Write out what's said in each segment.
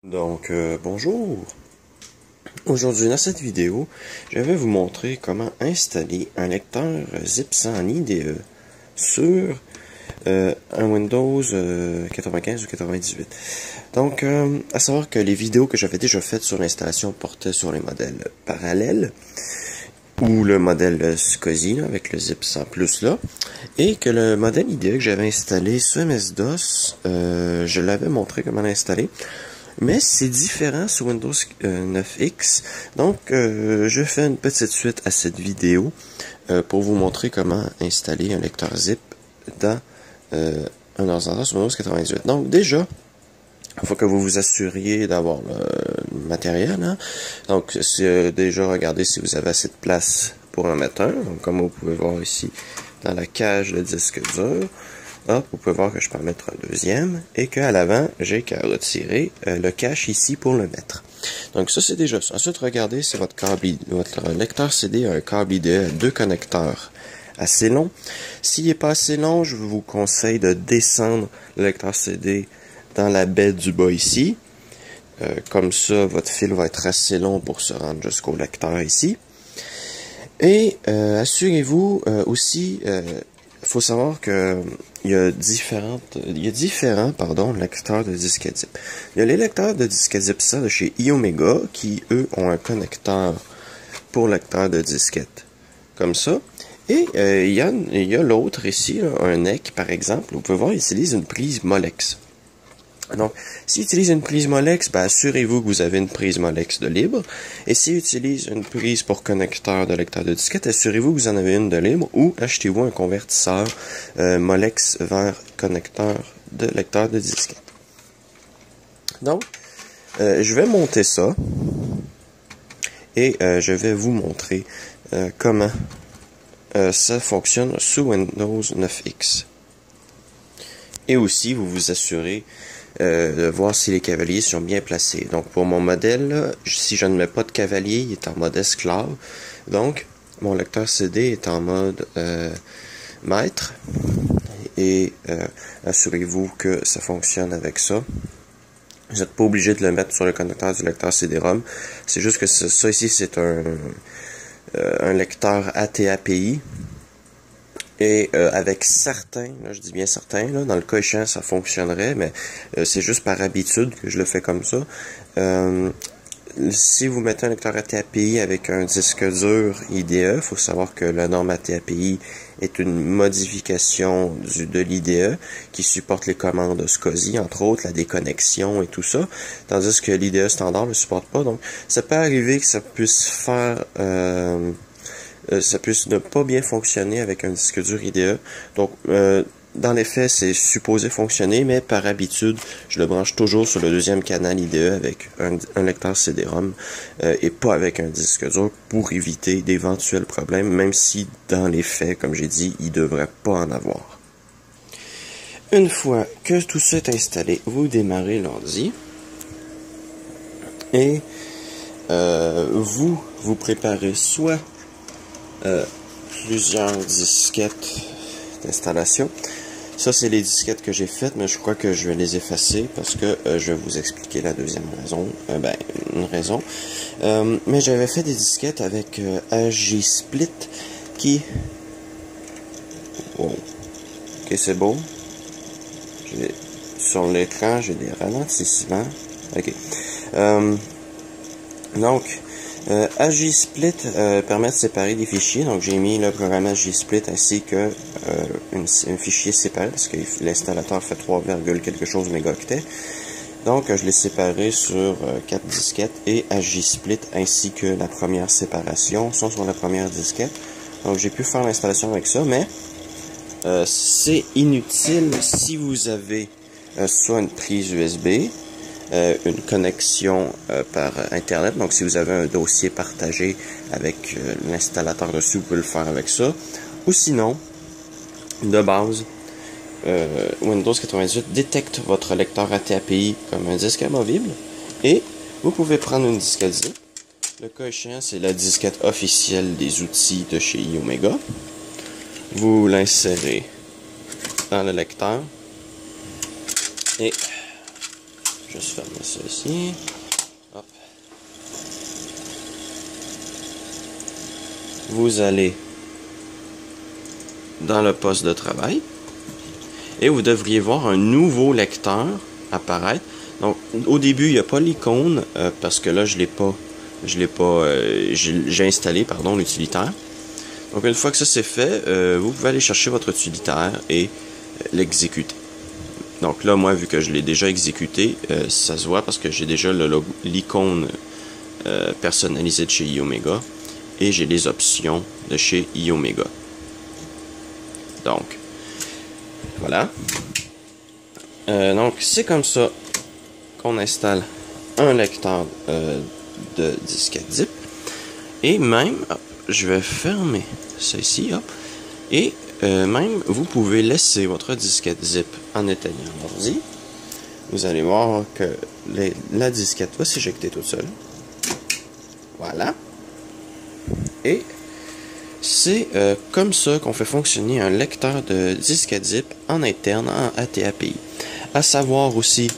Bonjour. Aujourd'hui dans cette vidéo, je vais vous montrer comment installer un lecteur zip en IDE sur un Windows 95 ou 98. Donc, à savoir que les vidéos que j'avais déjà faites sur l'installation portaient sur les modèles parallèles ou le modèle SCSI avec le zip 100+ là, et que le modèle IDE que j'avais installé sur MS-DOS, je l'avais montré comment l'installer. Mais c'est différent sur Windows 9X. Donc, je fais une petite suite à cette vidéo pour vous montrer comment installer un lecteur zip dans un ordinateur sur Windows 98. Donc, déjà, il faut que vous vous assuriez d'avoir le matériel. Hein? Donc, déjà, regardez si vous avez assez de place pour en mettre un. Donc, comme vous pouvez voir ici, dans la cage de disque dur. Hop, vous pouvez voir que je peux en mettre un deuxième et qu'à l'avant, j'ai qu'à retirer le cache ici pour le mettre. Donc ça, c'est déjà ça. Ensuite, regardez, c'est votre lecteur CD a un câble IDE à 2 connecteurs assez long. S'il n'est pas assez long, je vous conseille de descendre le lecteur CD dans la baie du bas ici. Comme ça, votre fil va être assez long pour se rendre jusqu'au lecteur ici. Et assurez-vous aussi... il faut savoir que il y a différents lecteurs de disquette zip. Il y a les lecteurs de disquette zip ça de chez iOmega qui eux ont un connecteur pour lecteur de disquette comme ça. Et il y a l'autre ici, là, un NEC par exemple. Vous pouvez voir, il utilise une prise Molex. Donc, s'il utilise une prise Molex, ben, assurez-vous que vous avez une prise Molex de libre. Et s'il utilise une prise pour connecteur de lecteur de disquette, assurez-vous que vous en avez une de libre ou achetez-vous un convertisseur Molex vers connecteur de lecteur de disquette. Donc, je vais monter ça et je vais vous montrer comment ça fonctionne sous Windows 9X. Et aussi, vous vous assurez de voir si les cavaliers sont bien placés. Donc, pour mon modèle, là, si je ne mets pas de cavalier, il est en mode esclave. Donc, mon lecteur CD est en mode maître. Et assurez-vous que ça fonctionne avec ça. Vous n'êtes pas obligé de le mettre sur le connecteur du lecteur CD-ROM. C'est juste que ça ici, c'est un lecteur AT-API. Et avec certains, là, je dis bien certains, là, dans le cas échéant, ça fonctionnerait, mais c'est juste par habitude que je le fais comme ça. Si vous mettez un lecteur AT-API avec un disque dur IDE, il faut savoir que la norme AT-API est une modification de l'IDE qui supporte les commandes SCSI, entre autres la déconnexion et tout ça, tandis que l'IDE standard ne le supporte pas. Donc, ça peut arriver que ça puisse faire... ça puisse ne pas bien fonctionner avec un disque dur IDE. Donc, dans les faits, c'est supposé fonctionner, mais par habitude, je le branche toujours sur le deuxième canal IDE avec un lecteur CD-ROM et pas avec un disque dur pour éviter d'éventuels problèmes, même si, dans les faits, comme j'ai dit, il ne devrait pas en avoir. Une fois que tout ça est installé, vous démarrez l'ordi et vous préparez soit plusieurs disquettes d'installation. Ça, c'est les disquettes que j'ai faites, mais je crois que je vais les effacer parce que je vais vous expliquer la deuxième raison. Une raison. Mais j'avais fait des disquettes avec AG-Split qui... Wow. Ok, c'est beau. Sur l'écran, j'ai des ralentissements. Ok. Donc... AG-Split permet de séparer des fichiers, donc j'ai mis le programme AG-Split ainsi que un fichier séparé, parce que l'installateur fait 3, quelque chose mégaoctets. Donc je l'ai séparé sur 4 disquettes et AG-Split ainsi que la première séparation sont sur la première disquette. Donc j'ai pu faire l'installation avec ça, mais c'est inutile si vous avez soit une prise USB, une connexion par Internet. Donc, si vous avez un dossier partagé avec l'installateur dessus, vous pouvez le faire avec ça. Ou sinon, de base, Windows 98 détecte votre lecteur AT-API comme un disque amovible et vous pouvez prendre une disquette zip. Le cas échéant, c'est la disquette officielle des outils de chez iOmega. Vous l'insérez dans le lecteur et Juste fermer ça ici. Hop. Vous allez dans le poste de travail et vous devriez voir un nouveau lecteur apparaître. Donc, au début, il n'y a pas l'icône parce que là, j'ai installé, pardon, l'utilitaire. Donc, une fois que ça c'est fait, vous pouvez aller chercher votre utilitaire et l'exécuter. Donc là, moi, vu que je l'ai déjà exécuté, ça se voit parce que j'ai déjà l'icône personnalisée de chez iOmega et j'ai les options de chez iOmega. Donc, voilà. Donc, c'est comme ça qu'on installe un lecteur de disquette zip. Et même, hop, je vais fermer ça ici, hop, et même, vous pouvez laisser votre disquette zip en éteignant l'ordi. Vous allez voir que la disquette va s'éjecter toute seule. Voilà. Et c'est comme ça qu'on fait fonctionner un lecteur de disquette zip en interne en AT-API. À savoir aussi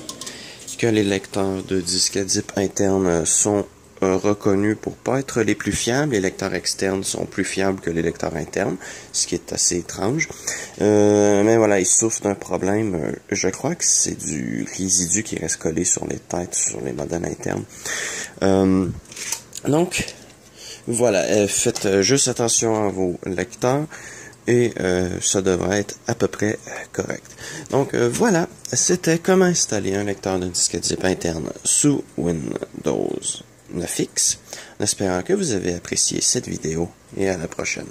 que les lecteurs de disquette zip internes sont reconnus pour pas être les plus fiables. Les lecteurs externes sont plus fiables que les lecteurs internes, ce qui est assez étrange. Mais voilà, ils souffrent d'un problème. Je crois que c'est du résidu qui reste collé sur les têtes, sur les modèles internes. Donc, voilà, faites juste attention à vos lecteurs et ça devrait être à peu près correct. Donc voilà, c'était comment installer un lecteur de disquette zip interne sous Windows 9X, en espérant que vous avez apprécié cette vidéo et à la prochaine.